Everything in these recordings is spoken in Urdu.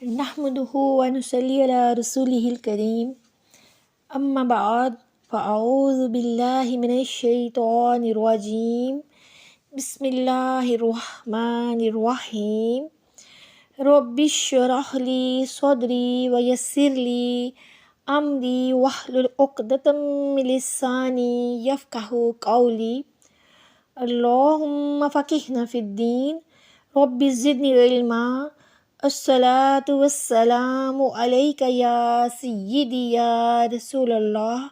نحمده ونصلي على رسوله الكريم اما بعد فاعوذ باللہ من الشیطان الرجیم بسم اللہ الرحمن الرحیم رب اشرح لی صدری ویسر لی امری واحلل عقدۃ من لسانی یفقہوا قولی اللہم فقہنا فی الدین رب زدنی علما الصلاۃ والسلام علیک یا سیدی یا رسول اللہ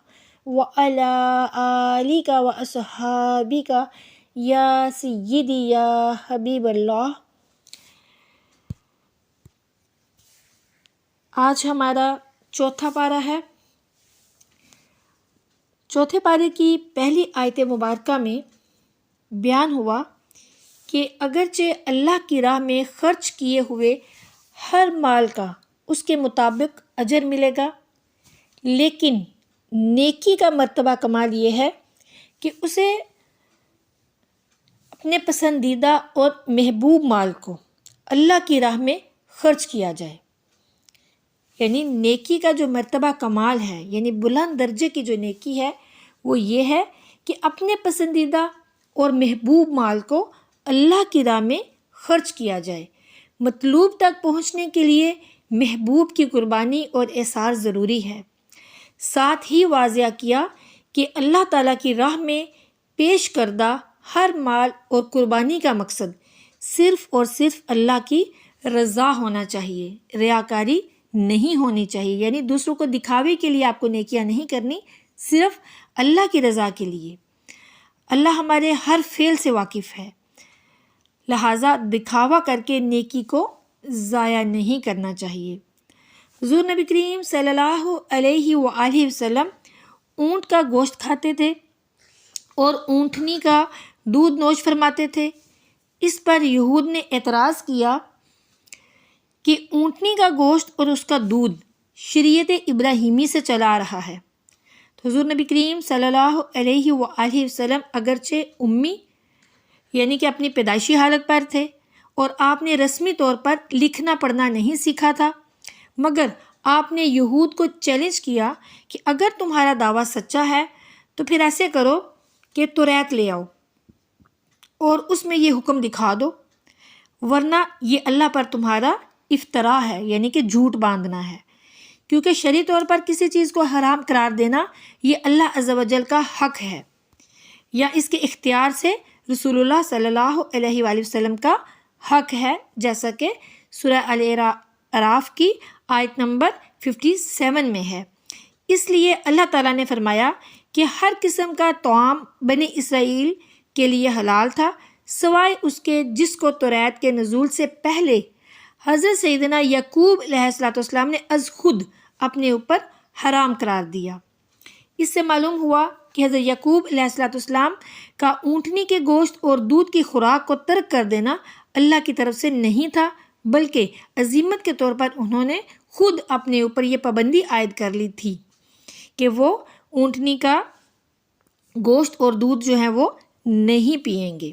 وعلی آلک واصحابک یا سیدی یا حبیب اللہ۔ آج ہمارا چوتھا پارہ ہے۔ چوتھے پارے کی پہلی آیت مبارکہ میں بیان ہوا کہ اگرچہ اللہ کی راہ میں خرچ کیے ہوئے ہر مال کا اس کے مطابق اجر ملے گا، لیکن نیکی کا مرتبہ کمال یہ ہے کہ اسے اپنے پسندیدہ اور محبوب مال کو اللہ کی راہ میں خرچ کیا جائے۔ یعنی نیکی کا جو مرتبہ کمال ہے، یعنی بلند درجے کی جو نیکی ہے وہ یہ ہے کہ اپنے پسندیدہ اور محبوب مال کو اللہ کی راہ میں خرچ کیا جائے۔ مطلوب تک پہنچنے کے لیے محبوب کی قربانی اور ایثار ضروری ہے۔ ساتھ ہی واضح کیا کہ اللہ تعالیٰ کی راہ میں پیش کردہ ہر مال اور قربانی کا مقصد صرف اور صرف اللہ کی رضا ہونا چاہیے، ریاکاری نہیں ہونی چاہیے۔ یعنی دوسروں کو دکھاوے کے لیے آپ کو نیکیاں نہیں کرنی، صرف اللہ کی رضا کے لیے۔ اللہ ہمارے ہر فعل سے واقف ہے، لہٰذا دکھاوا کر کے نیکی کو ضائع نہیں کرنا چاہیے۔ حضور نبی کریم صلی اللہ علیہ وآلہ وسلم اونٹ کا گوشت کھاتے تھے اور اونٹنی کا دودھ نوش فرماتے تھے۔ اس پر یہود نے اعتراض کیا کہ اونٹنی کا گوشت اور اس کا دودھ شریعت ابراہیمی سے چلا آ رہا ہے۔ تو حضور نبی کریم صلی اللہ علیہ وآلہ وسلم اگرچہ امی یعنی کہ اپنی پیدائشی حالت پر تھے اور آپ نے رسمی طور پر لکھنا پڑھنا نہیں سیکھا تھا، مگر آپ نے یہود کو چیلنج کیا کہ اگر تمہارا دعویٰ سچا ہے تو پھر ایسے کرو کہ توریت لے آؤ اور اس میں یہ حکم دکھا دو، ورنہ یہ اللہ پر تمہارا افطرا ہے، یعنی کہ جھوٹ باندھنا ہے، کیونکہ شرعی طور پر کسی چیز کو حرام قرار دینا یہ اللہ عز و جل کا حق ہے، یا اس کے اختیار سے رسول اللہ صلی اللہ علیہ وآلہ وسلم کا حق ہے، جیسا کہ سورہ الاعراف کی آیت نمبر 57 میں ہے۔ اس لیے اللہ تعالیٰ نے فرمایا کہ ہر قسم کا طعام بنی اسرائیل کے لیے حلال تھا، سوائے اس کے جس کو توریت کے نزول سے پہلے حضرت سیدنا یعقوب علیہ السلام نے از خود اپنے اوپر حرام قرار دیا۔ اس سے معلوم ہوا کہ حضرت یعقوب علیہ السلام کا اونٹنی کے گوشت اور دودھ کی خوراک کو ترک کر دینا اللہ کی طرف سے نہیں تھا، بلکہ عزیمت کے طور پر انہوں نے خود اپنے اوپر یہ پابندی عائد کر لی تھی کہ وہ اونٹنی کا گوشت اور دودھ جو ہے وہ نہیں پئیں گے۔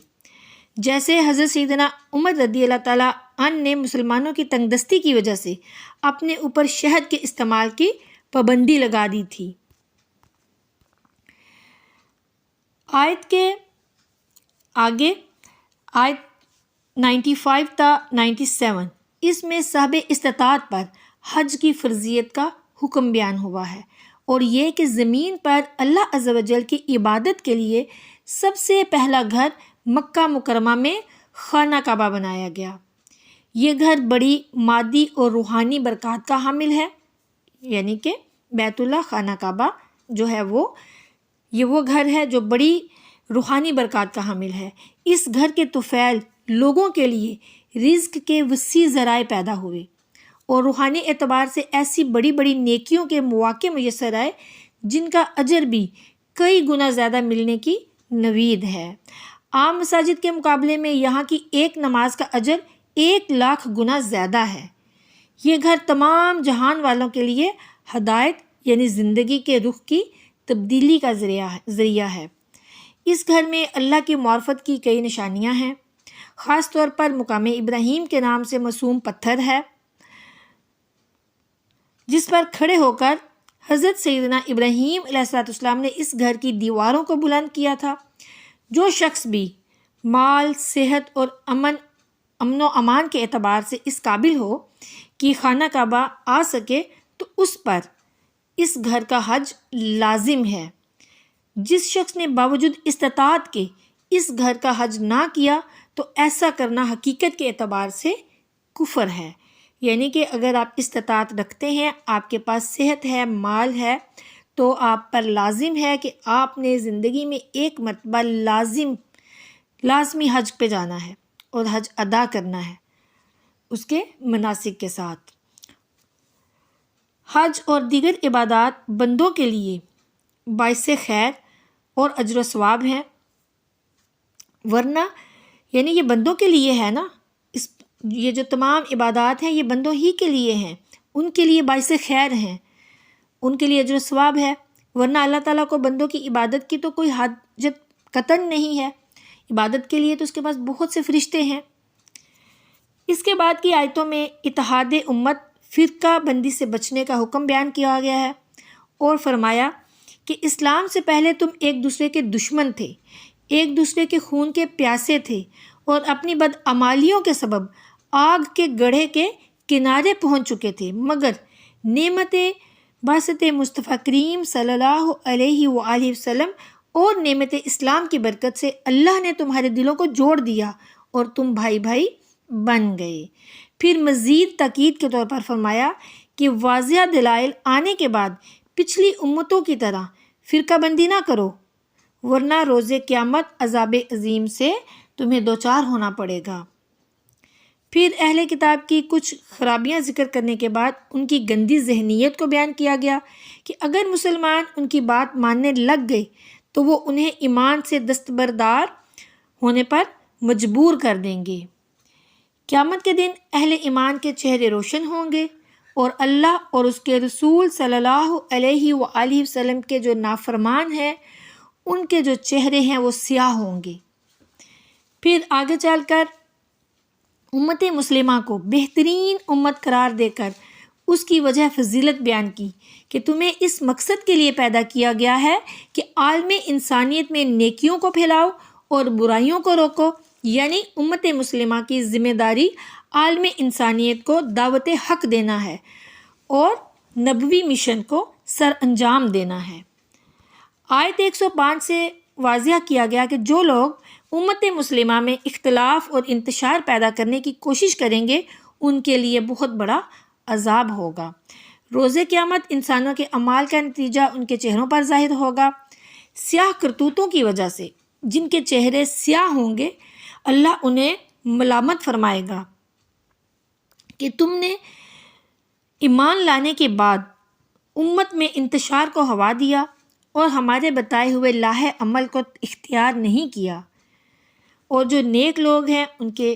جیسے حضرت سیدنا عمر رضی اللہ تعالیٰ عنہ نے مسلمانوں کی تنگ دستی کی وجہ سے اپنے اوپر شہد کے استعمال کی پابندی لگا دی تھی۔ آیت کے آگے آیت 95 تا 97 اس میں صاحب استطاعت پر حج کی فرضیت کا حکم بیان ہوا ہے، اور یہ کہ زمین پر اللہ عز و جل کی عبادت کے لیے سب سے پہلا گھر مکہ مکرمہ میں خانہ کعبہ بنایا گیا۔ یہ گھر بڑی مادی اور روحانی برکات کا حامل ہے، یعنی کہ بیت اللہ خانہ کعبہ جو ہے یہ وہ گھر ہے جو بڑی روحانی برکات کا حامل ہے۔ اس گھر کے طفیل لوگوں کے لیے رزق کے وسیع ذرائع پیدا ہوئے اور روحانی اعتبار سے ایسی بڑی بڑی نیکیوں کے مواقع میسر آئے جن کا اجر بھی کئی گنا زیادہ ملنے کی نوید ہے۔ عام مساجد کے مقابلے میں یہاں کی ایک نماز کا اجر 1,00,000 گنا زیادہ ہے۔ یہ گھر تمام جہان والوں کے لیے ہدایت یعنی زندگی کے رخ کی تبدیلی کا ذریعہ ہے۔ اس گھر میں اللہ کی معرفت کی کئی نشانیاں ہیں، خاص طور پر مقام ابراہیم کے نام سے موسوم پتھر ہے جس پر کھڑے ہو کر حضرت سیدنا ابراہیم علیہ السلام نے اس گھر کی دیواروں کو بلند کیا تھا۔ جو شخص بھی مال، صحت اور امن و امان کے اعتبار سے اس قابل ہو کہ خانہ کعبہ آ سکے تو اس پر اس گھر کا حج لازم ہے۔ جس شخص نے باوجود استطاعت کے اس گھر کا حج نہ کیا تو ایسا کرنا حقیقت کے اعتبار سے کفر ہے۔ یعنی کہ اگر آپ استطاعت رکھتے ہیں، آپ کے پاس صحت ہے، مال ہے، تو آپ پر لازم ہے کہ آپ نے زندگی میں ایک مرتبہ لازمی حج پہ جانا ہے اور حج ادا کرنا ہے اس کے مناسک کے ساتھ۔ حج اور دیگر عبادات بندوں کے لیے باعث خیر اور اجر و ثواب ہیں، ورنہ یعنی یہ بندوں کے لیے ہے نا، یہ جو تمام عبادات ہیں یہ بندوں ہی کے لیے ہیں، ان کے لیے باعث خیر ہیں، ان کے لیے اجر و ثواب ہے، ورنہ اللہ تعالیٰ کو بندوں کی عبادت کی تو کوئی حاجت قطعاً نہیں ہے۔ عبادت کے لیے تو اس کے پاس بہت سے فرشتے ہیں۔ اس کے بعد کی آیتوں میں اتحاد امت، فرقہ بندی سے بچنے کا حکم بیان کیا گیا ہے اور فرمایا کہ اسلام سے پہلے تم ایک دوسرے کے دشمن تھے، ایک دوسرے کے خون کے پیاسے تھے اور اپنی بدعمالیوں کے سبب آگ کے گڑھے کے کنارے پہنچ چکے تھے، مگر نعمت باسط مصطفیٰ کریم صلی اللہ علیہ وآلہ وسلم اور نعمت اسلام کی برکت سے اللہ نے تمہارے دلوں کو جوڑ دیا اور تم بھائی بھائی بن گئے۔ پھر مزید تاکید کے طور پر فرمایا کہ واضح دلائل آنے کے بعد پچھلی امتوں کی طرح فرقہ بندی نہ کرو، ورنہ روز قیامت عذاب عظیم سے تمہیں دوچار ہونا پڑے گا۔ پھر اہل کتاب کی کچھ خرابیاں ذکر کرنے کے بعد ان کی گندی ذہنیت کو بیان کیا گیا کہ اگر مسلمان ان کی بات ماننے لگ گئے تو وہ انہیں ایمان سے دستبردار ہونے پر مجبور کر دیں گے۔ قیامت کے دن اہل ایمان کے چہرے روشن ہوں گے اور اللہ اور اس کے رسول صلی اللہ علیہ وآلہ وسلم کے جو نافرمان ہیں ان کے جو چہرے ہیں وہ سیاہ ہوں گے۔ پھر آگے چل کر امت مسلمہ کو بہترین امت قرار دے کر اس کی وجہ فضیلت بیان کی کہ تمہیں اس مقصد کے لیے پیدا کیا گیا ہے کہ عالم انسانیت میں نیکیوں کو پھیلاؤ اور برائیوں کو روکو، یعنی امت مسلمہ کی ذمہ داری عالم انسانیت کو دعوت حق دینا ہے اور نبوی مشن کو سر انجام دینا ہے۔ آیت 105 سے واضح کیا گیا کہ جو لوگ امت مسلمہ میں اختلاف اور انتشار پیدا کرنے کی کوشش کریں گے ان کے لیے بہت بڑا عذاب ہوگا۔ روز قیامت انسانوں کے اعمال کا نتیجہ ان کے چہروں پر ظاہر ہوگا۔ سیاہ کرتوتوں کی وجہ سے جن کے چہرے سیاہ ہوں گے اللہ انہیں ملامت فرمائے گا کہ تم نے ایمان لانے کے بعد امت میں انتشار کو ہوا دیا اور ہمارے بتائے ہوئے لاہ عمل کو اختیار نہیں کیا۔ اور جو نیک لوگ ہیں ان کے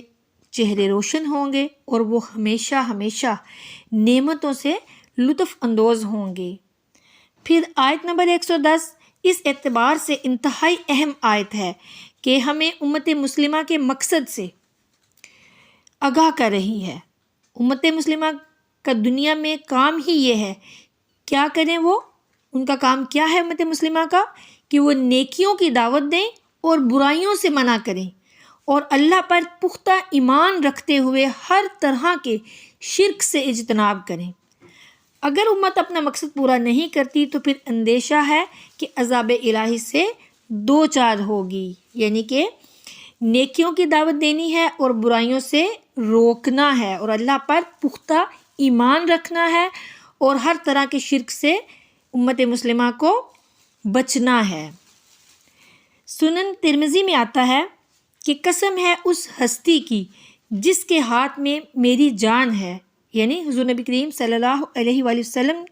چہرے روشن ہوں گے اور وہ ہمیشہ ہمیشہ نعمتوں سے لطف اندوز ہوں گے۔ پھر آیت نمبر 110 اس اعتبار سے انتہائی اہم آیت ہے کہ ہمیں امت مسلمہ کے مقصد سے آگاہ کر رہی ہے۔ امت مسلمہ کا دنیا میں کام ہی یہ ہے، کیا کریں وہ؟ ان کا کام کیا ہے امت مسلمہ کا؟ کہ وہ نیکیوں کی دعوت دیں اور برائیوں سے منع کریں اور اللہ پر پختہ ایمان رکھتے ہوئے ہر طرح کے شرک سے اجتناب کریں۔ اگر امت اپنا مقصد پورا نہیں کرتی تو پھر اندیشہ ہے کہ عذاب الہی سے دوچار ہوگی، یعنی کہ نیکیوں کی دعوت دینی ہے اور برائیوں سے روکنا ہے اور اللہ پر پختہ ایمان رکھنا ہے اور ہر طرح کے شرک سے امت مسلمہ کو بچنا ہے۔ سنن ترمذی میں آتا ہے کہ قسم ہے اس ہستی کی جس کے ہاتھ میں میری جان ہے، یعنی حضور نبی کریم صلی اللہ علیہ وآلہ وسلم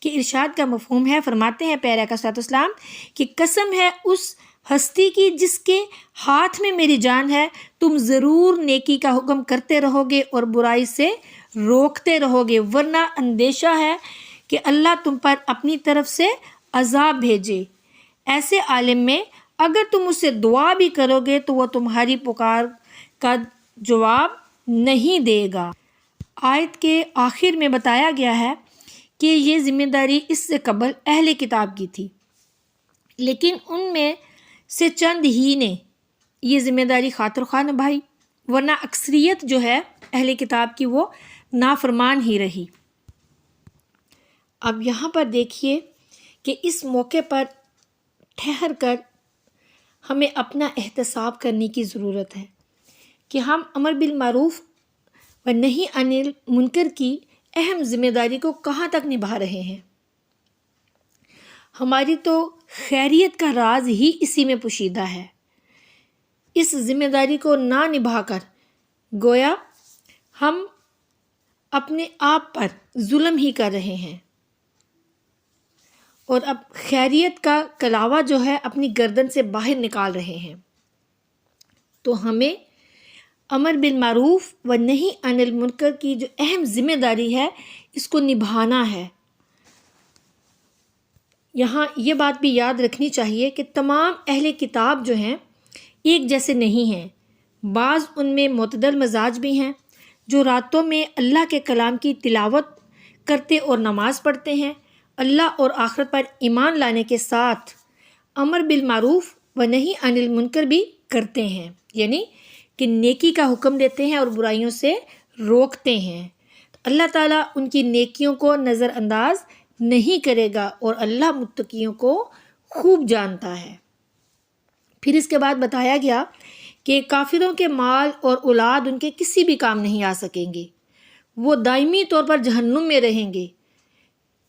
کے ارشاد کا مفہوم ہے۔ فرماتے ہیں پیارے آقا صلی اللہ علیہ وسلم کہ قسم ہے اس ہستی کی جس کے ہاتھ میں میری جان ہے، تم ضرور نیکی کا حکم کرتے رہو گے اور برائی سے روکتے رہو گے، ورنہ اندیشہ ہے کہ اللہ تم پر اپنی طرف سے عذاب بھیجے۔ ایسے عالم میں اگر تم اس سے دعا بھی کرو گے تو وہ تمہاری پکار کا جواب نہیں دے گا۔ آیت کے آخر میں بتایا گیا ہے کہ یہ ذمہ داری اس سے قبل اہل کتاب کی تھی، لیکن ان میں سے چند ہی نے یہ ذمہ داری خاطر خواہ نبھائی، ورنہ اکثریت جو ہے اہل کتاب کی وہ نافرمان ہی رہی۔ اب یہاں پر دیکھیے کہ اس موقع پر ٹھہر کر ہمیں اپنا احتساب کرنے کی ضرورت ہے کہ ہم امر بالمعروف و نہی عن المنکر کی اہم ذمہ داری کو کہاں تک نبھا رہے ہیں۔ ہماری تو خیریت کا راز ہی اسی میں پوشیدہ ہے۔ اس ذمہ داری کو نہ نبھا کر گویا ہم اپنے آپ پر ظلم ہی کر رہے ہیں، اور اب خیریت کا کلاوہ جو ہے اپنی گردن سے باہر نکال رہے ہیں۔ تو ہمیں امر بالمعروف و نہی عن المنکر کی جو اہم ذمہ داری ہے اس کو نبھانا ہے۔ یہاں یہ بات بھی یاد رکھنی چاہیے کہ تمام اہل کتاب جو ہیں ایک جیسے نہیں ہیں، بعض ان میں معتدل مزاج بھی ہیں جو راتوں میں اللہ کے کلام کی تلاوت کرتے اور نماز پڑھتے ہیں، اللہ اور آخرت پر ایمان لانے کے ساتھ امر بالمعروف و نہی عن المنکر بھی کرتے ہیں، یعنی کہ نیکی کا حکم دیتے ہیں اور برائیوں سے روکتے ہیں۔ اللہ تعالیٰ ان کی نیکیوں کو نظر انداز نہیں کرے گا اور اللہ متقیوں کو خوب جانتا ہے۔ پھر اس کے بعد بتایا گیا کہ کافروں کے مال اور اولاد ان کے کسی بھی کام نہیں آ سکیں گے، وہ دائمی طور پر جہنم میں رہیں گے۔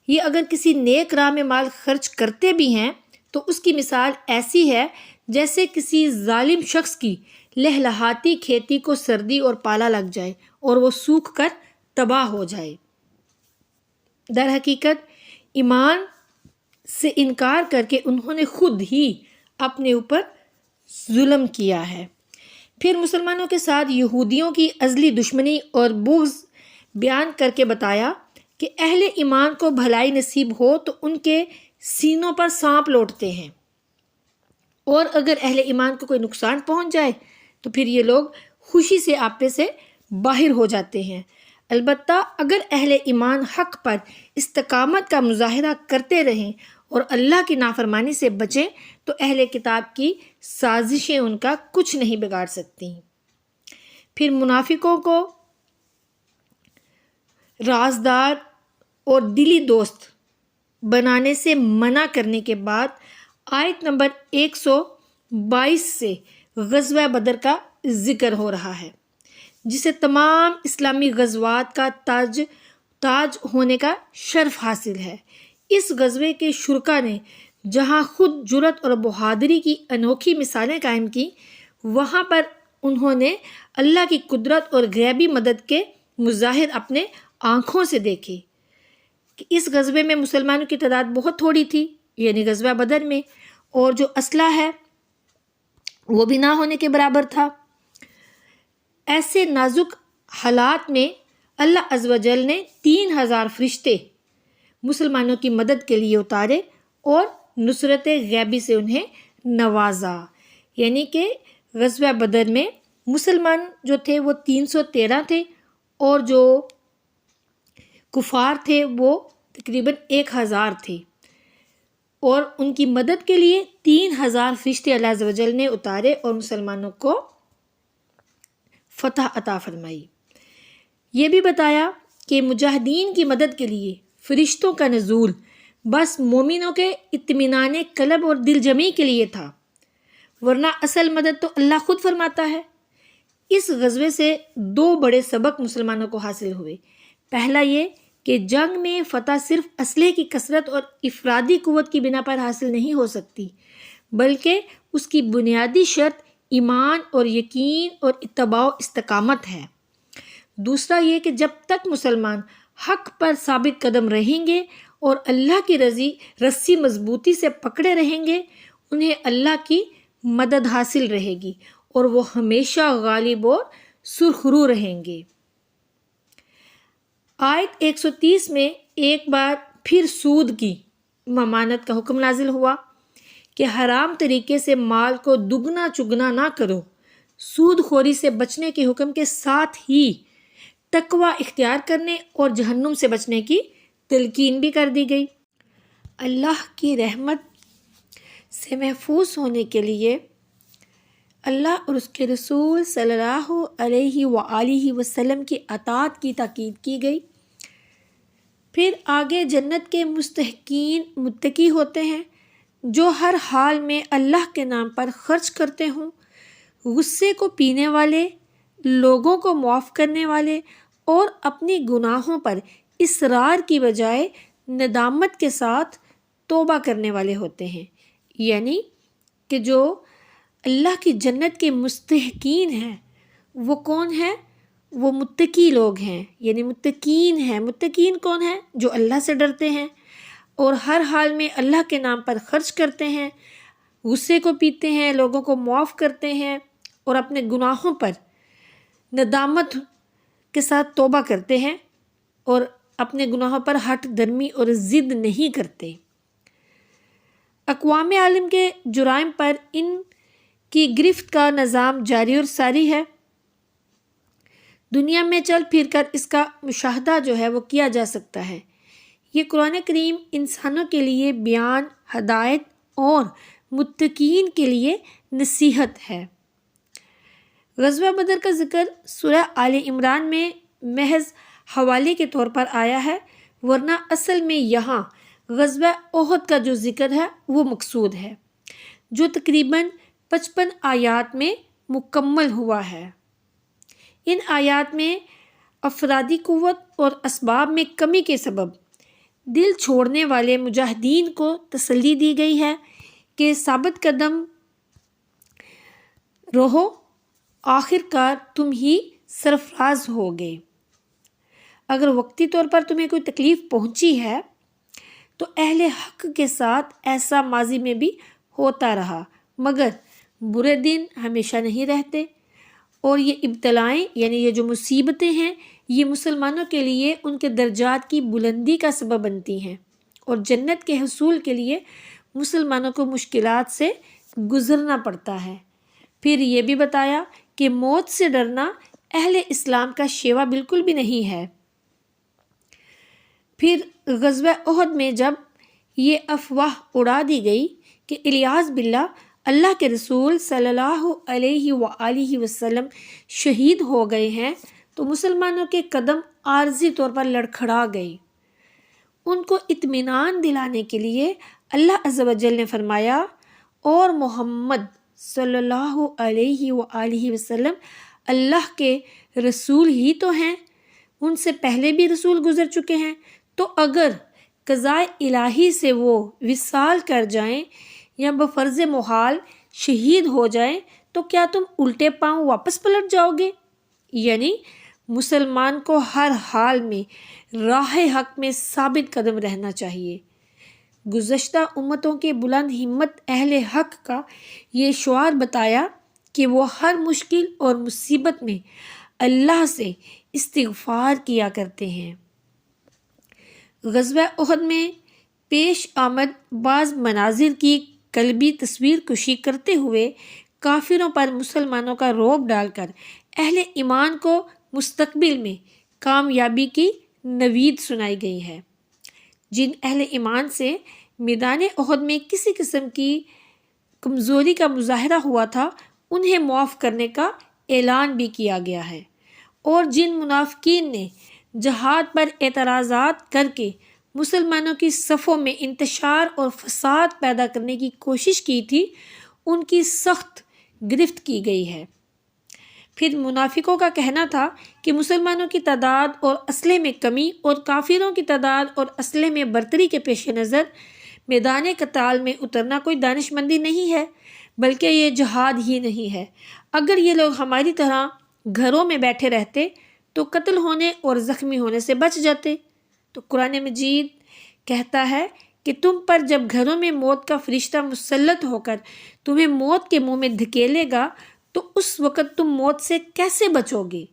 یہ اگر کسی نیک راہ میں مال خرچ کرتے بھی ہیں تو اس کی مثال ایسی ہے جیسے کسی ظالم شخص کی لہلہاتی کھیتی کو سردی اور پالا لگ جائے اور وہ سوکھ کر تباہ ہو جائے۔ در حقیقت ایمان سے انکار کر کے انہوں نے خود ہی اپنے اوپر ظلم کیا ہے۔ پھر مسلمانوں کے ساتھ یہودیوں کی ازلی دشمنی اور بغض بیان کر کے بتایا کہ اہل ایمان کو بھلائی نصیب ہو تو ان کے سینوں پر سانپ لوٹتے ہیں، اور اگر اہل ایمان کو کوئی نقصان پہنچ جائے تو پھر یہ لوگ خوشی سے آپے سے باہر ہو جاتے ہیں۔ البتہ اگر اہل ایمان حق پر استقامت کا مظاہرہ کرتے رہیں اور اللہ کی نافرمانی سے بچیں تو اہل کتاب کی سازشیں ان کا کچھ نہیں بگاڑ سکتی۔ پھر منافقوں کو رازدار اور دلی دوست بنانے سے منع کرنے کے بعد آیت نمبر 122 سے غزوہ بدر کا ذکر ہو رہا ہے، جسے تمام اسلامی غزوات کا تاج ہونے کا شرف حاصل ہے۔ اس غزوے کے شرکا نے جہاں خود جرأت اور بہادری کی انوکھی مثالیں قائم کی، وہاں پر انہوں نے اللہ کی قدرت اور غیبی مدد کے مظاہر اپنے آنکھوں سے دیکھے کہ اس غزوے میں مسلمانوں کی تعداد بہت تھوڑی تھی، یعنی غزوہ بدر میں، اور جو اسلحہ ہے وہ بھی نہ ہونے کے برابر تھا۔ ایسے نازک حالات میں اللہ عز و جل نے 3000 فرشتے مسلمانوں کی مدد کے لیے اتارے اور نصرت غیبی سے انہیں نوازا، یعنی کہ غزوہ بدر میں مسلمان جو تھے وہ 313 تھے اور جو کفار تھے وہ تقریباً 1000 تھے، اور ان کی مدد کے لیے 3000 فرشتے اللہ عز و جل نے اتارے اور مسلمانوں کو فتح عطا فرمائی۔ یہ بھی بتایا کہ مجاہدین کی مدد کے لیے فرشتوں کا نزول بس مومنوں کے اطمینان قلب اور دل جمعی کے لیے تھا، ورنہ اصل مدد تو اللہ خود فرماتا ہے۔ اس غزوے سے 2 بڑے سبق مسلمانوں کو حاصل ہوئے۔ پہلا یہ کہ جنگ میں فتح صرف اسلحے کی کثرت اور افرادی قوت کی بنا پر حاصل نہیں ہو سکتی، بلکہ اس کی بنیادی شرط ایمان اور یقین اور اتباع و استقامت ہے۔ دوسرا یہ کہ جب تک مسلمان حق پر ثابت قدم رہیں گے اور اللہ کی رسی مضبوطی سے پکڑے رہیں گے، انہیں اللہ کی مدد حاصل رہے گی اور وہ ہمیشہ غالب اور سرخرو رہیں گے۔ آیت 130 میں ایک بار پھر سود کی ممانعت کا حکم نازل ہوا کہ حرام طریقے سے مال کو دگنا چگنا نہ کرو۔ سود خوری سے بچنے کے حکم کے ساتھ ہی تقوی اختیار کرنے اور جہنم سے بچنے کی تلقین بھی کر دی گئی۔ اللہ کی رحمت سے محفوظ ہونے کے لیے اللہ اور اس کے رسول صلی اللہ علیہ وآلہ وسلم کی اطاعت کی تاکید کی گئی۔ پھر آگے جنت کے مستحقین متقی ہوتے ہیں جو ہر حال میں اللہ کے نام پر خرچ کرتے ہوں، غصے کو پینے والے، لوگوں کو معاف کرنے والے اور اپنی گناہوں پر اصرار کی بجائے ندامت کے ساتھ توبہ کرنے والے ہوتے ہیں۔ یعنی کہ جو اللہ کی جنت کے مستحقین ہیں وہ کون ہیں؟ وہ متقی لوگ ہیں، یعنی متقین ہیں۔ متقین کون ہیں؟ جو اللہ سے ڈرتے ہیں اور ہر حال میں اللہ کے نام پر خرچ کرتے ہیں، غصے کو پیتے ہیں، لوگوں کو معاف کرتے ہیں اور اپنے گناہوں پر ندامت کے ساتھ توبہ کرتے ہیں اور اپنے گناہوں پر ہٹ درمی اور ضد نہیں کرتے۔ اقوام عالم کے جرائم پر ان کی گرفت کا نظام جاری اور ساری ہے۔ دنیا میں چل پھر کر اس کا مشاہدہ جو ہے وہ کیا جا سکتا ہے۔ یہ قرآن کریم انسانوں کے لیے بیان، ہدایت اور متقین کے لیے نصیحت ہے۔ غزوہ بدر کا ذکر سورہ آل عمران میں محض حوالے کے طور پر آیا ہے، ورنہ اصل میں یہاں غزوہ احد کا جو ذکر ہے وہ مقصود ہے، جو تقریباً 55 آیات میں مکمل ہوا ہے۔ ان آیات میں افرادی قوت اور اسباب میں کمی کے سبب دل چھوڑنے والے مجاہدین کو تسلی دی گئی ہے کہ ثابت قدم رہو، آخر کار تم ہی سرفراز ہوگے۔ اگر وقتی طور پر تمہیں کوئی تکلیف پہنچی ہے تو اہل حق کے ساتھ ایسا ماضی میں بھی ہوتا رہا، مگر برے دن ہمیشہ نہیں رہتے، اور یہ ابتلائیں یعنی یہ جو مصیبتیں ہیں یہ مسلمانوں کے لیے ان کے درجات کی بلندی کا سبب بنتی ہیں، اور جنت کے حصول کے لیے مسلمانوں کو مشکلات سے گزرنا پڑتا ہے۔ پھر یہ بھی بتایا کہ موت سے ڈرنا اہل اسلام کا شیوا بالکل بھی نہیں ہے۔ پھر غزوہ احد میں جب یہ افواہ اڑا دی گئی کہ الیاذ باللہ اللہ کے رسول صلی اللہ علیہ وآلہ وسلم شہید ہو گئے ہیں تو مسلمانوں کے قدم عارضی طور پر لڑکھڑا گئے۔ ان کو اطمینان دلانے کے لیے اللہ عز و جل نے فرمایا، اور محمد صلی اللہ علیہ وآلہ وسلم اللہ کے رسول ہی تو ہیں، ان سے پہلے بھی رسول گزر چکے ہیں، تو اگر قضائے الہی سے وہ وصال کر جائیں یا بفرض محال شہید ہو جائیں تو کیا تم الٹے پاؤں واپس پلٹ جاؤ گے؟ یعنی مسلمان کو ہر حال میں راہ حق میں ثابت قدم رہنا چاہیے۔ گزشتہ امتوں کے بلند ہمت اہل حق کا یہ شعار بتایا کہ وہ ہر مشکل اور مصیبت میں اللہ سے استغفار کیا کرتے ہیں۔ غزوہ احد میں پیش آمد بعض مناظر کی قلبی تصویر کشی کرتے ہوئے کافروں پر مسلمانوں کا رعب ڈال کر اہل ایمان کو مستقبل میں کامیابی کی نوید سنائی گئی ہے۔ جن اہل ایمان سے میدان احد میں کسی قسم کی کمزوری کا مظاہرہ ہوا تھا انہیں معاف کرنے کا اعلان بھی کیا گیا ہے، اور جن منافقین نے جہاد پر اعتراضات کر کے مسلمانوں کی صفوں میں انتشار اور فساد پیدا کرنے کی کوشش کی تھی ان کی سخت گرفت کی گئی ہے۔ پھر منافقوں کا کہنا تھا کہ مسلمانوں کی تعداد اور اسلحے میں کمی اور کافروں کی تعداد اور اسلحے میں برتری کے پیش نظر میدان قتال میں اترنا کوئی دانش مندی نہیں ہے، بلکہ یہ جہاد ہی نہیں ہے۔ اگر یہ لوگ ہماری طرح گھروں میں بیٹھے رہتے تو قتل ہونے اور زخمی ہونے سے بچ جاتے۔ تو قرآن مجید کہتا ہے کہ تم پر جب گھروں میں موت کا فرشتہ مسلط ہو کر تمہیں موت کے منہ میں دھکیلے گا تو اس وقت تم موت سے کیسے بچو گے؟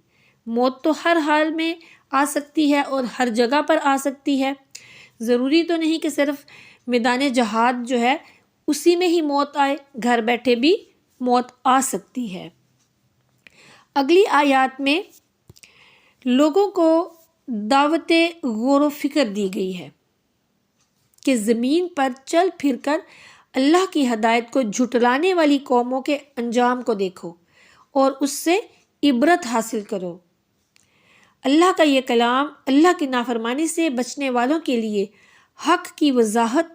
موت تو ہر حال میں آ سکتی ہے اور ہر جگہ پر آ سکتی ہے، ضروری تو نہیں کہ صرف میدان جہاد جو ہے اسی میں ہی موت آئے، گھر بیٹھے بھی موت آ سکتی ہے۔ اگلی آیات میں لوگوں کو دعوت غور و فکر دی گئی ہے۔ کہ زمین پر چل پھر کر اللہ کی ہدایت کو جھٹلانے والی قوموں کے انجام کو دیکھو اور اس سے عبرت حاصل کرو۔ اللہ کا یہ کلام اللہ کی نافرمانی سے بچنے والوں کے لیے حق کی وضاحت،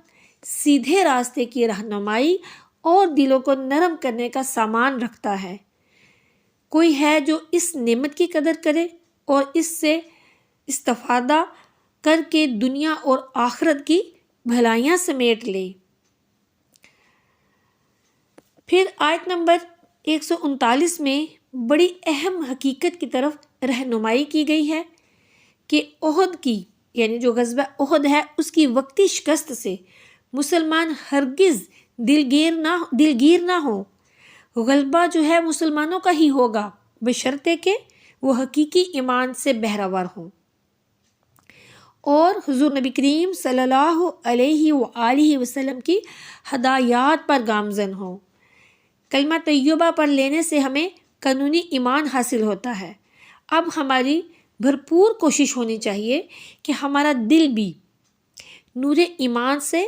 سیدھے راستے کی رہنمائی اور دلوں کو نرم کرنے کا سامان رکھتا ہے۔ کوئی ہے جو اس نعمت کی قدر کرے اور اس سے استفادہ کر کے دنیا اور آخرت کی بھلائیاں سمیٹ لے۔ پھر آیت نمبر 139 میں بڑی اہم حقیقت کی طرف رہنمائی کی گئی ہے کہ احد کی یعنی جو غزوہ احد ہے اس کی وقتی شکست سے مسلمان ہرگز دلگیر نہ ہو۔ غلبہ جو ہے مسلمانوں کا ہی ہوگا بشرطے کہ وہ حقیقی ایمان سے بہرہور ہوں اور حضور نبی کریم صلی اللہ علیہ وآلہ وسلم کی ہدایات پر گامزن ہوں۔ کلمہ طیبہ پر لینے سے ہمیں قانونی ایمان حاصل ہوتا ہے۔ اب ہماری بھرپور کوشش ہونی چاہیے کہ ہمارا دل بھی نور ایمان سے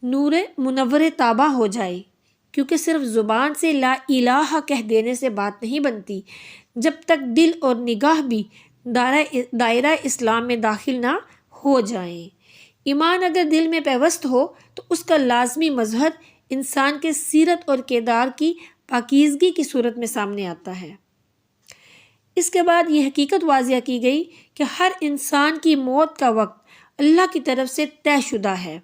نور منور تابہ ہو جائے، کیونکہ صرف زبان سے لا الہ کہہ دینے سے بات نہیں بنتی جب تک دل اور نگاہ بھی دائرہ اسلام میں داخل نہ ہو جائیں۔ ایمان اگر دل میں پیوست ہو تو اس کا لازمی مظہر انسان کے سیرت اور کردار کی پاکیزگی کی صورت میں سامنے آتا ہے۔ اس کے بعد یہ حقیقت واضح کی گئی کہ ہر انسان کی موت کا وقت اللہ کی طرف سے طے شدہ ہے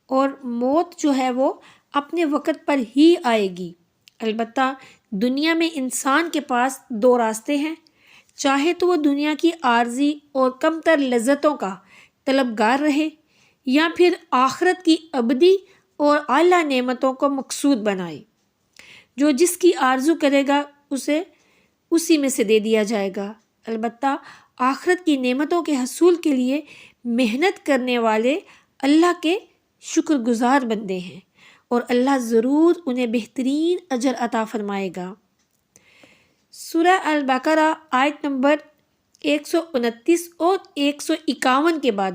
اور موت جو ہے وہ اپنے وقت پر ہی آئے گی۔ البتہ دنیا میں انسان کے پاس دو راستے ہیں، چاہے تو وہ دنیا کی عارضی اور کمتر لذتوں کا طلبگار رہے یا پھر آخرت کی ابدی اور اعلیٰ نعمتوں کو مقصود بنائے۔ جو جس کی آرزو کرے گا اسے اسی میں سے دے دیا جائے گا۔ البتہ آخرت کی نعمتوں کے حصول کے لیے محنت کرنے والے اللہ کے شکر گزار بندے ہیں اور اللہ ضرور انہیں بہترین اجر عطا فرمائے گا۔ سورہ البقرہ آیت نمبر 129 اور 151 کے بعد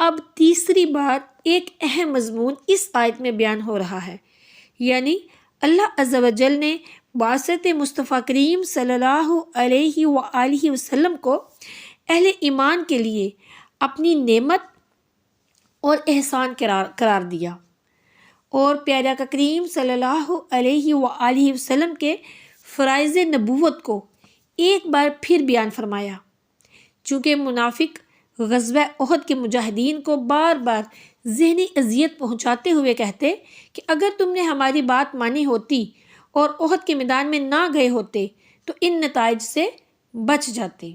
اب تیسری بار ایک اہم مضمون اس آیت میں بیان ہو رہا ہے، یعنی اللہ عز و جل نے بعثت مصطفیٰ کریم صلی اللہ علیہ وآلہ وسلم کو اہل ایمان کے لیے اپنی نعمت اور احسان قرار دیا اور پیارے آقا کریم صلی اللہ علیہ وآلہ وسلم کے فرائض نبوت کو ایک بار پھر بیان فرمایا۔ چونکہ منافق غزوہ احد کے مجاہدین کو بار بار ذہنی اذیت پہنچاتے ہوئے کہتے کہ اگر تم نے ہماری بات مانی ہوتی اور احد کے میدان میں نہ گئے ہوتے تو ان نتائج سے بچ جاتے۔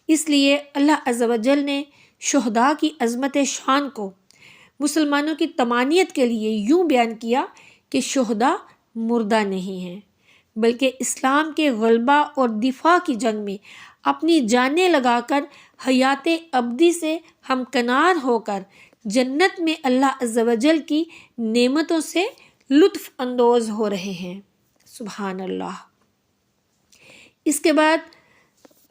اس لیے اللہ عز و جل نے شہداء کی عظمت شان کو مسلمانوں کی طمانیت کے لیے یوں بیان کیا کہ شہداء مردہ نہیں ہیں بلکہ اسلام کے غلبہ اور دفاع کی جنگ میں اپنی جانیں لگا کر حیات ابدی سے ہمکنار ہو کر جنت میں اللہ عز و جل کی نعمتوں سے لطف اندوز ہو رہے ہیں۔ سبحان اللہ۔ اس کے بعد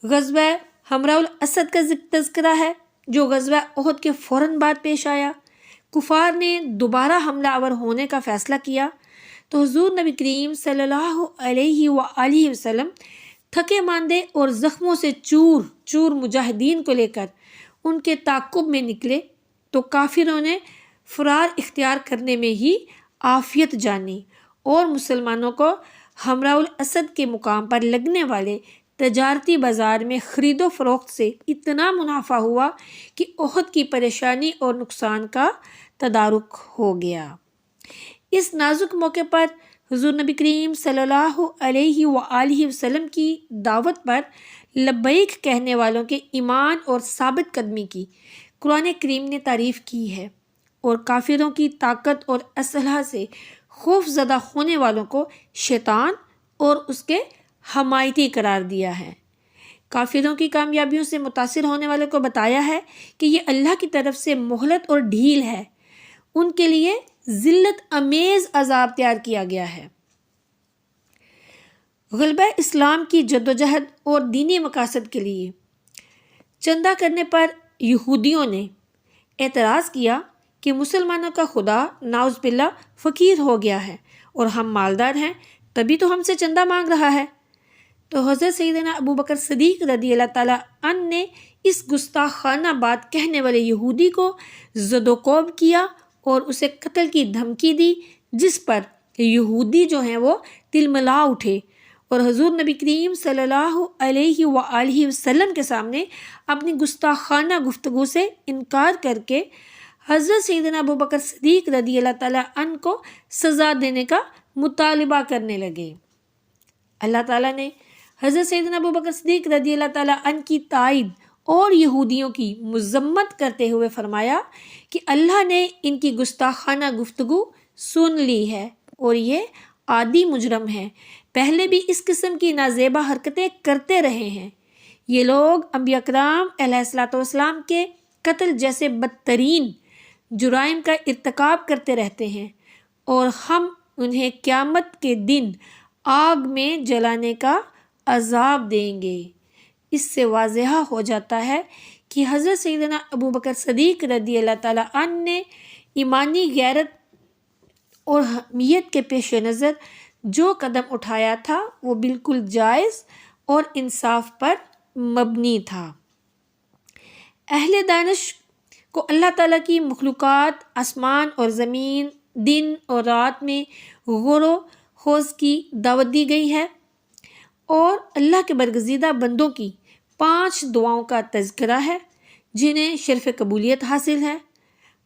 غزوہ حمراء الاسد کا تذکرہ ہے جو غزوہ احد کے فوراً بعد پیش آیا۔ کفار نے دوبارہ حملہ آور ہونے کا فیصلہ کیا تو حضور نبی کریم صلی اللہ علیہ وآلہ وسلم تھکے ماندے اور زخموں سے چور چور مجاہدین کو لے کر ان کے تعاقب میں نکلے تو کافروں نے فرار اختیار کرنے میں ہی عافیت جانی اور مسلمانوں کو حمراء الاسد کے مقام پر لگنے والے تجارتی بازار میں خرید و فروخت سے اتنا منافع ہوا کہ احد کی پریشانی اور نقصان کا تدارک ہو گیا۔ اس نازک موقع پر حضور نبی کریم صلی اللہ علیہ وآلہ وسلم کی دعوت پر لبیک کہنے والوں کے ایمان اور ثابت قدمی کی قرآن کریم نے تعریف کی ہے اور کافروں کی طاقت اور اسلحہ سے خوف زدہ ہونے والوں کو شیطان اور اس کے حمایتی قرار دیا ہے۔ کافروں کی کامیابیوں سے متاثر ہونے والوں کو بتایا ہے کہ یہ اللہ کی طرف سے مہلت اور ڈھیل ہے، ان کے لیے ذلت امیز عذاب تیار کیا گیا ہے۔ غلبہ اسلام کی جدوجہد اور دینی مقاصد کے لیے چندہ کرنے پر یہودیوں نے اعتراض کیا کہ مسلمانوں کا خدا ناؤز باللہ فقیر ہو گیا ہے اور ہم مالدار ہیں، تبھی تو ہم سے چندہ مانگ رہا ہے۔ تو حضرت سیدنا ابو بکر صدیق رضی اللہ تعالیٰ عنہ نے اس گستاخانہ بات کہنے والے یہودی کو زد و کوب کیا اور اسے قتل کی دھمکی دی، جس پر یہودی جو ہیں وہ تلملا اٹھے اور حضور نبی کریم صلی اللہ علیہ وآلہ وسلم کے سامنے اپنی گستاخانہ گفتگو سے انکار کر کے حضرت سیدنا ابو بکر صدیق رضی اللہ تعالیٰ عنہ کو سزا دینے کا مطالبہ کرنے لگے۔ اللہ تعالیٰ نے حضرت سیدنا ابو بکر صدیق رضی اللہ تعالیٰ عنہ کی تائید اور یہودیوں کی مذمت کرتے ہوئے فرمایا کہ اللہ نے ان کی گستاخانہ گفتگو سن لی ہے اور یہ عادی مجرم ہیں، پہلے بھی اس قسم کی نازیبا حرکتیں کرتے رہے ہیں۔ یہ لوگ انبیاء کرام علیہ الصلوۃ والسلام کے قتل جیسے بدترین جرائم کا ارتکاب کرتے رہتے ہیں اور ہم انہیں قیامت کے دن آگ میں جلانے کا عذاب دیں گے۔ اس سے واضح ہو جاتا ہے کہ حضرت سیدنا ابو بکر صدیق رضی اللہ تعالیٰ عنہ نے ایمانی غیرت اور حمیت کے پیش نظر جو قدم اٹھایا تھا وہ بالکل جائز اور انصاف پر مبنی تھا۔ اہل دانش کو اللہ تعالیٰ کی مخلوقات، آسمان اور زمین، دن اور رات میں غور و خوض کی دعوت دی گئی ہے اور اللہ کے برگزیدہ بندوں کی 5 دعاؤں کا تذکرہ ہے جنہیں شرف قبولیت حاصل ہے۔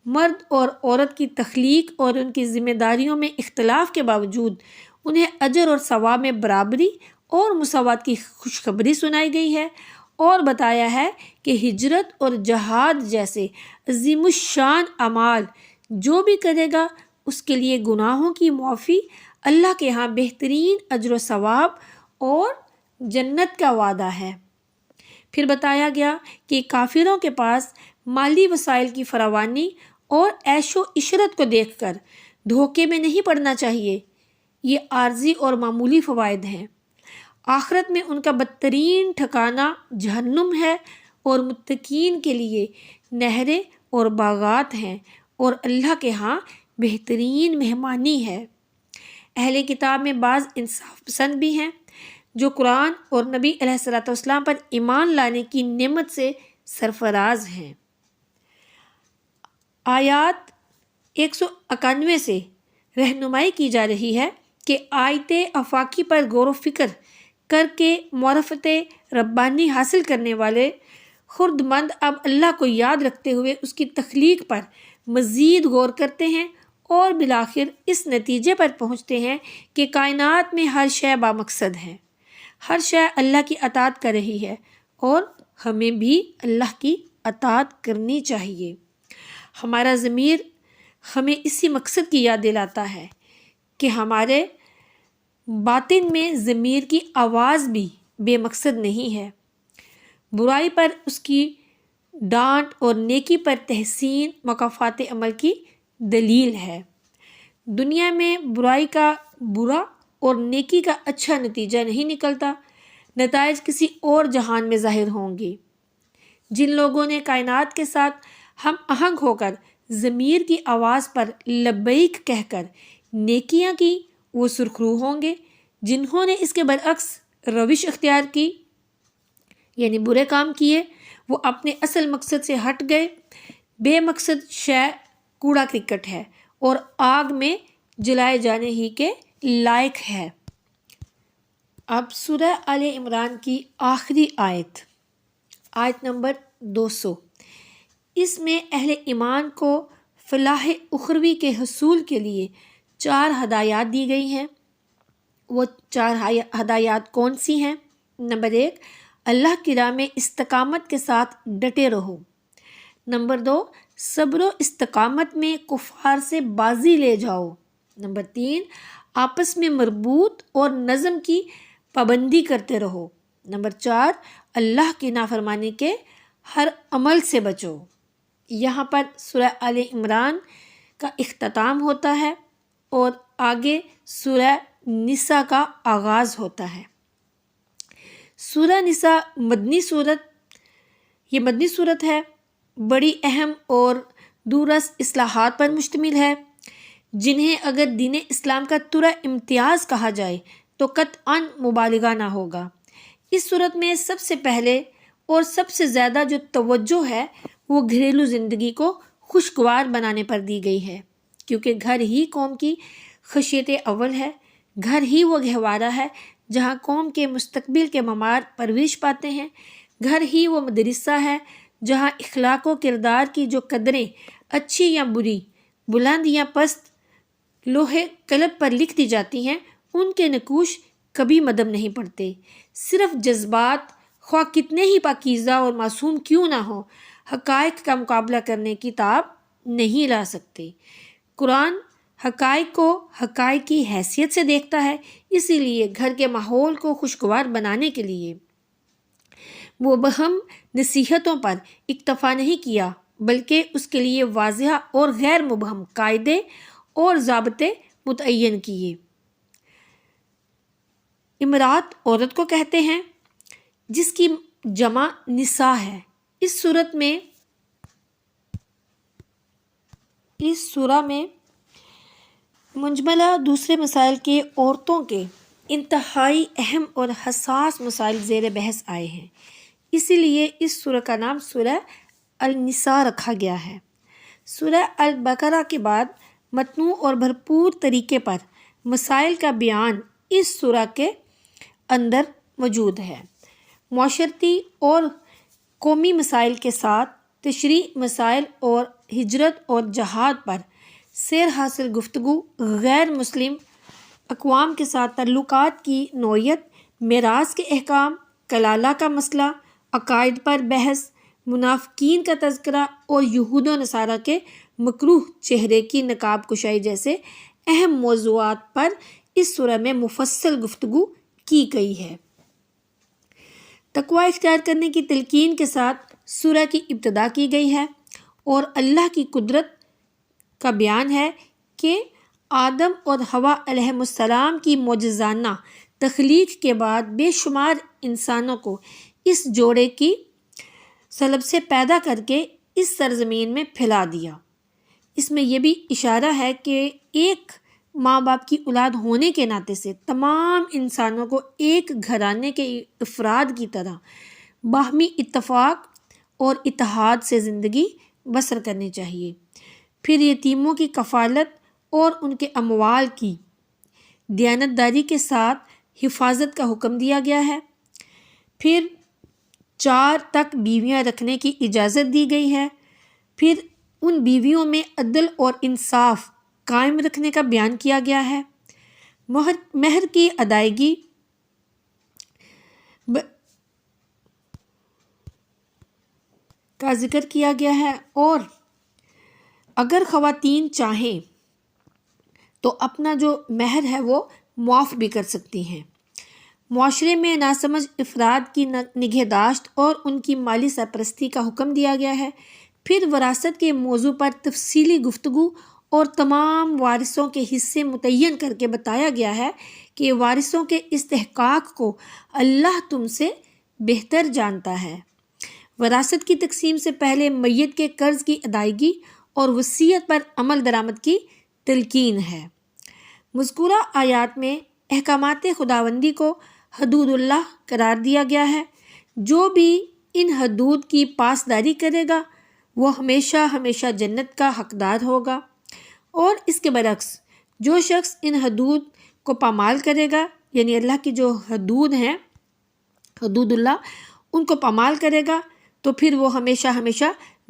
مرد اور عورت کی تخلیق اور ان کی ذمہ داریوں میں اختلاف کے باوجود انہیں اجر اور ثواب میں برابری اور مساوات کی خوشخبری سنائی گئی ہے اور بتایا ہے کہ ہجرت اور جہاد جیسے عظیم الشان اعمال جو بھی کرے گا اس کے لیے گناہوں کی معافی، اللہ کے ہاں بہترین اجر و ثواب اور جنت کا وعدہ ہے۔ پھر بتایا گیا کہ کافروں کے پاس مالی وسائل کی فراوانی اور عیش و عشرت کو دیکھ کر دھوکے میں نہیں پڑنا چاہیے، یہ عارضی اور معمولی فوائد ہیں۔ آخرت میں ان کا بدترین ٹھکانہ جہنم ہے اور متقین کے لیے نہریں اور باغات ہیں اور اللہ کے ہاں بہترین مہمانی ہے۔ اہل کتاب میں بعض انصاف پسند بھی ہیں جو قرآن اور نبی علیہ الصلوۃ والسلام پر ایمان لانے کی نعمت سے سرفراز ہیں۔ آیات 191 سے رہنمائی کی جا رہی ہے کہ آیت آفاقی پر غور و فکر کر کے معرفت ربانی حاصل کرنے والے خرد مند اب اللہ کو یاد رکھتے ہوئے اس کی تخلیق پر مزید غور کرتے ہیں اور بالآخر اس نتیجے پر پہنچتے ہیں کہ کائنات میں ہر شے بامقصد ہے، ہر شے اللہ کی اطاعت کر رہی ہے اور ہمیں بھی اللہ کی اطاعت کرنی چاہیے۔ ہمارا ضمیر ہمیں اسی مقصد کی یاد دلاتا ہے کہ ہمارے باطن میں ضمیر کی آواز بھی بے مقصد نہیں ہے۔ برائی پر اس کی ڈانٹ اور نیکی پر تحسین مکافات عمل کی دلیل ہے۔ دنیا میں برائی کا برا اور نیکی کا اچھا نتیجہ نہیں نکلتا، نتائج کسی اور جہان میں ظاہر ہوں گے۔ جن لوگوں نے کائنات کے ساتھ ہم آہنگ ہو کر ضمیر کی آواز پر لبیک کہہ کر نیکیاں کی وہ سرخرو ہوں گے، جنہوں نے اس کے برعکس روش اختیار کی یعنی برے کام کیے، وہ اپنے اصل مقصد سے ہٹ گئے۔ بے مقصد شے کوڑا کرکٹ ہے اور آگ میں جلائے جانے ہی کے لائق ہے۔ اب سورہ آل عمران کی آخری آیت نمبر 200، اس میں اہل ایمان کو فلاح اخروی کے حصول کے لیے 4 ہدایات دی گئی ہیں۔ وہ 4 ہدایات کون سی ہیں؟ نمبر 1، اللہ کی راہ میں استقامت کے ساتھ ڈٹے رہو۔ نمبر 2، صبر و استقامت میں کفار سے بازی لے جاؤ۔ نمبر 3، آپس میں مربوط اور نظم کی پابندی کرتے رہو۔ نمبر 4، اللہ کی نافرمانی کے ہر عمل سے بچو۔ یہاں پر سورہ آل عمران کا اختتام ہوتا ہے اور آگے سورہ نساء کا آغاز ہوتا ہے۔ سورہ نساء مدنی صورت ہے، بڑی اہم اور دورس اصلاحات پر مشتمل ہے، جنہیں اگر دین اسلام کا ترا امتیاز کہا جائے تو قطعاً مبالغہ نہ ہوگا۔ اس صورت میں سب سے پہلے اور سب سے زیادہ جو توجہ ہے وہ گھریلو زندگی کو خوشگوار بنانے پر دی گئی ہے، کیونکہ گھر ہی قوم کی خشیت اول ہے، گھر ہی وہ گہوارہ ہے جہاں قوم کے مستقبل کے ممار پرورش پاتے ہیں، گھر ہی وہ مدرسہ ہے جہاں اخلاق و کردار کی جو قدریں اچھی یا بری، بلند یا پست لوہے قلب پر لکھ دی جاتی ہیں، ان کے نقوش کبھی مدھم نہیں پڑتے۔ صرف جذبات خواہ کتنے ہی پاکیزہ اور معصوم کیوں نہ ہو، حقائق کا مقابلہ کرنے کی تاب نہیں لا سکتے۔ قرآن حقائق کو حقائق کی حیثیت سے دیکھتا ہے، اسی لیے گھر کے ماحول کو خوشگوار بنانے کے لیے وہ بہم نصیحتوں پر اکتفا نہیں کیا، بلکہ اس کے لیے واضح اور غیر مبہم قاعدے اور ضابطے متعین کیے۔ امرات عورت کو کہتے ہیں، جس کی جمع نساء ہے۔ اس سورہ میں مجملہ دوسرے مسائل کے عورتوں کے انتہائی اہم اور حساس مسائل زیر بحث آئے ہیں، اسی لیے اس سورہ کا نام سورہ النساء رکھا گیا ہے۔ سورہ البقرہ کے بعد متنوع اور بھرپور طریقے پر مسائل کا بیان اس سورہ کے اندر موجود ہے۔ معاشرتی اور قومی مسائل کے ساتھ تشریعی مسائل اور ہجرت اور جہاد پر سیر حاصل گفتگو، غیر مسلم اقوام کے ساتھ تعلقات کی نوعیت، میراث کے احکام، کلالہ کا مسئلہ، عقائد پر بحث، منافقین کا تذکرہ اور یہود و نصارہ کے مکروہ چہرے کی نقاب کشائی جیسے اہم موضوعات پر اس سورہ میں مفصل گفتگو کی گئی ہے۔ تقوی اختیار کرنے کی تلقین کے ساتھ سورہ کی ابتدا کی گئی ہے اور اللہ کی قدرت کا بیان ہے کہ آدم اور حوا علیہ السلام کی معجزانہ تخلیق کے بعد بے شمار انسانوں کو اس جوڑے کی سلب سے پیدا کر کے اس سرزمین میں پھیلا دیا۔ اس میں یہ بھی اشارہ ہے کہ ایک ماں باپ کی اولاد ہونے کے ناطے سے تمام انسانوں کو ایک گھرانے کے افراد کی طرح باہمی اتفاق اور اتحاد سے زندگی بسر کرنی چاہیے۔ پھر یتیموں کی کفالت اور ان کے اموال کی دیانتداری کے ساتھ حفاظت کا حکم دیا گیا ہے۔ پھر 4 تک بیویاں رکھنے کی اجازت دی گئی ہے۔ پھر ان بیویوں میں عدل اور انصاف قائم رکھنے کا بیان کیا گیا ہے۔ مہر کی ادائیگی کا ذکر کیا گیا ہے، اور اگر خواتین چاہیں تو اپنا جو مہر ہے وہ معاف بھی کر سکتی ہیں۔ معاشرے میں ناسمجھ افراد کی نگہداشت اور ان کی مالی سرپرستی کا حکم دیا گیا ہے۔ پھر وراثت کے موضوع پر تفصیلی گفتگو اور تمام وارثوں کے حصے متعین کر کے بتایا گیا ہے کہ وارثوں کے استحقاق کو اللہ تم سے بہتر جانتا ہے۔ وراثت کی تقسیم سے پہلے میت کے قرض کی ادائیگی اور وصیت پر عمل درآمد کی تلقین ہے۔ مذکورہ آیات میں احکامات خداوندی کو حدود اللہ قرار دیا گیا ہے۔ جو بھی ان حدود کی پاسداری کرے گا وہ ہمیشہ ہمیشہ جنت کا حقدار ہوگا، اور اس کے برعکس جو شخص ان حدود کو پامال کرے گا، یعنی اللہ کی جو حدود ہیں، حدود اللہ، ان کو پامال کرے گا تو پھر وہ ہمیشہ ہمیشہ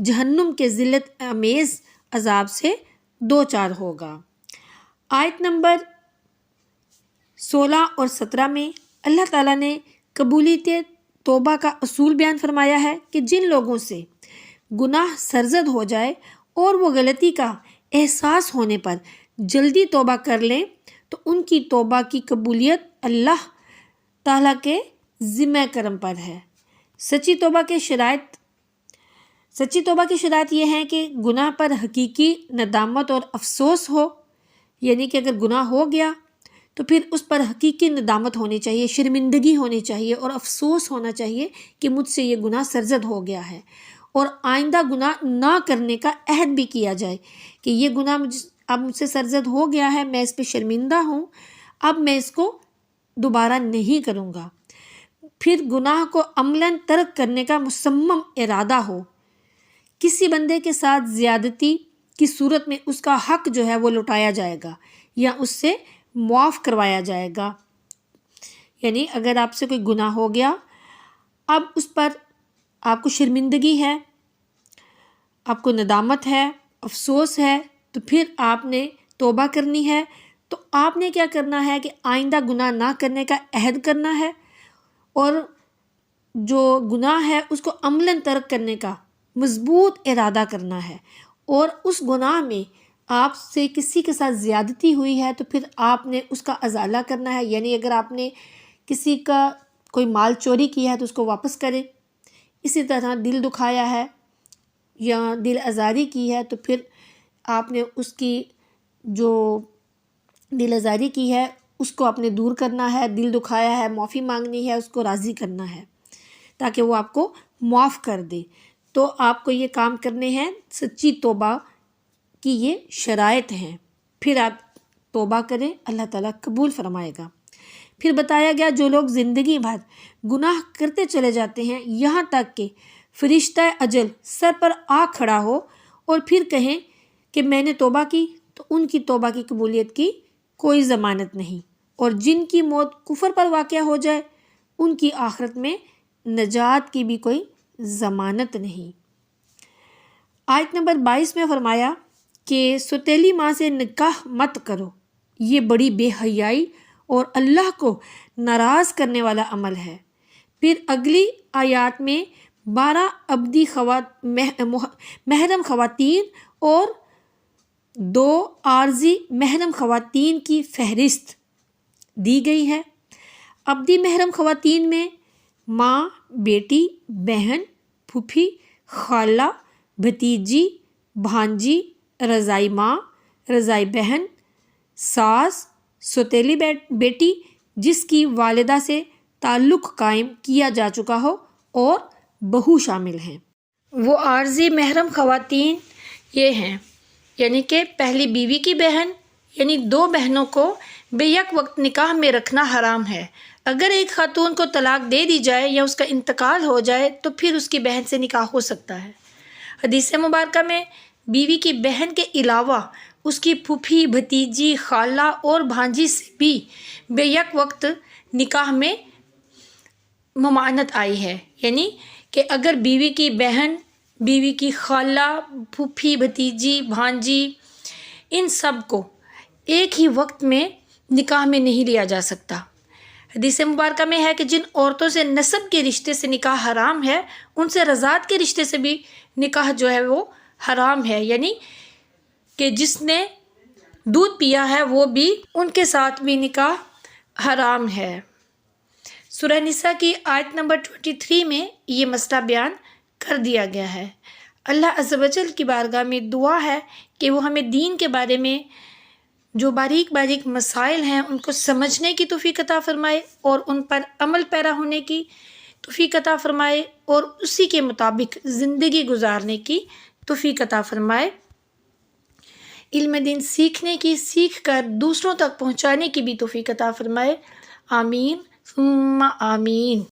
جہنم کے ذلت امیز عذاب سے دوچار ہوگا۔ آیت نمبر 16 اور 17 میں اللہ تعالیٰ نے قبولیت توبہ کا اصول بیان فرمایا ہے کہ جن لوگوں سے گناہ سرزد ہو جائے اور وہ غلطی کا احساس ہونے پر جلدی توبہ کر لیں تو ان کی توبہ کی قبولیت اللہ تعالیٰ کے ذمہ کرم پر ہے۔ سچی توبہ کی شرائط یہ ہیں کہ گناہ پر حقیقی ندامت اور افسوس ہو، یعنی کہ اگر گناہ ہو گیا تو پھر اس پر حقیقی ندامت ہونی چاہیے، شرمندگی ہونی چاہیے اور افسوس ہونا چاہیے کہ مجھ سے یہ گناہ سرزد ہو گیا ہے، اور آئندہ گناہ نہ کرنے کا عہد بھی کیا جائے کہ یہ گناہ اب مجھ سے سرزد ہو گیا ہے، میں اس پہ شرمندہ ہوں، اب میں اس کو دوبارہ نہیں کروں گا۔ پھر گناہ کو عملاً ترک کرنے کا مصمم ارادہ ہو۔ کسی بندے کے ساتھ زیادتی کی صورت میں اس کا حق جو ہے وہ لوٹایا جائے گا یا اس سے معاف کروایا جائے گا۔ یعنی اگر آپ سے کوئی گناہ ہو گیا، اب اس پر آپ کو شرمندگی ہے، آپ کو ندامت ہے، افسوس ہے، تو پھر آپ نے توبہ کرنی ہے۔ تو آپ نے کیا کرنا ہے کہ آئندہ گناہ نہ کرنے کا عہد کرنا ہے اور جو گناہ ہے اس کو عملاً ترک کرنے کا مضبوط ارادہ کرنا ہے۔ اور اس گناہ میں آپ سے کسی کے ساتھ زیادتی ہوئی ہے تو پھر آپ نے اس کا ازالہ کرنا ہے، یعنی اگر آپ نے کسی کا کوئی مال چوری کیا ہے تو اس کو واپس کریں۔ اسی طرح دل دکھایا ہے یا دل آزاری کی ہے تو پھر آپ نے اس کی جو دل آزاری کی ہے اس کو آپ نے دور کرنا ہے، دل دکھایا ہے، معافی مانگنی ہے، اس کو راضی کرنا ہے تاکہ وہ آپ کو معاف کر دے۔ تو آپ کو یہ کام کرنے ہیں، سچی توبہ کی یہ شرائط ہیں، پھر آپ توبہ کریں، اللہ تعالیٰ قبول فرمائے گا۔ پھر بتایا گیا جو لوگ زندگی بھر گناہ کرتے چلے جاتے ہیں یہاں تک کہ فرشتہ اجل سر پر آ کھڑا ہو اور پھر کہیں کہ میں نے توبہ کی، تو ان کی توبہ کی قبولیت کی کوئی ضمانت نہیں، اور جن کی موت کفر پر واقع ہو جائے ان کی آخرت میں نجات کی بھی کوئی ضمانت نہیں۔ آیت نمبر 22 میں فرمایا کہ سوتیلی ماں سے نکاح مت کرو، یہ بڑی بے حیائی اور اللہ کو ناراض کرنے والا عمل ہے۔ پھر اگلی آیات میں 12 ابدی محرم خواتین اور 2 عارضی محرم خواتین کی فہرست دی گئی ہے۔ ابدی محرم خواتین میں ماں، بیٹی، بہن، پھوپھی، خالہ، بھتیجی، بھانجی، رضائی ماں، رضائی بہن، ساس، سوتیلی بیٹی جس کی والدہ سے تعلق قائم کیا جا چکا ہو، اور بہو شامل ہیں۔ وہ عارضی محرم خواتین یہ ہیں، یعنی کہ پہلی بیوی کی بہن، یعنی 2 بہنوں کو بے یک وقت نکاح میں رکھنا حرام ہے۔ اگر ایک خاتون کو طلاق دے دی جائے یا اس کا انتقال ہو جائے تو پھر اس کی بہن سے نکاح ہو سکتا ہے۔ حدیث مبارکہ میں بیوی کی بہن کے علاوہ اس کی پھوپھی، بھتیجی، خالہ اور بھانجی سے بھی بے یک وقت نکاح میں ممانعت آئی ہے، یعنی کہ اگر بیوی کی بہن، بیوی کی خالہ، پھوپھی، بھتیجی، بھانجی، ان سب کو ایک ہی وقت میں نکاح میں نہیں لیا جا سکتا۔ حدیث مبارکہ میں ہے کہ جن عورتوں سے نسب کے رشتے سے نکاح حرام ہے ان سے رضاعت کے رشتے سے بھی نکاح جو ہے وہ حرام ہے، یعنی کہ جس نے دودھ پیا ہے وہ بھی ان کے ساتھ بھی نکاح حرام ہے۔ سورہ نساء کی آیت نمبر 23 میں یہ مسئلہ بیان کر دیا گیا ہے۔ اللہ عز و جل کی بارگاہ میں دعا ہے کہ وہ ہمیں دین کے بارے میں جو باریک باریک مسائل ہیں ان کو سمجھنے کی توفیق عطا فرمائے اور ان پر عمل پیرا ہونے کی توفیق عطا فرمائے اور اسی کے مطابق زندگی گزارنے کی توفیق عطا فرمائے۔ علم دین سیکھنے کی، سیکھ کر دوسروں تک پہنچانے کی بھی توفیق عطا فرمائے۔ آمین ثم آمین۔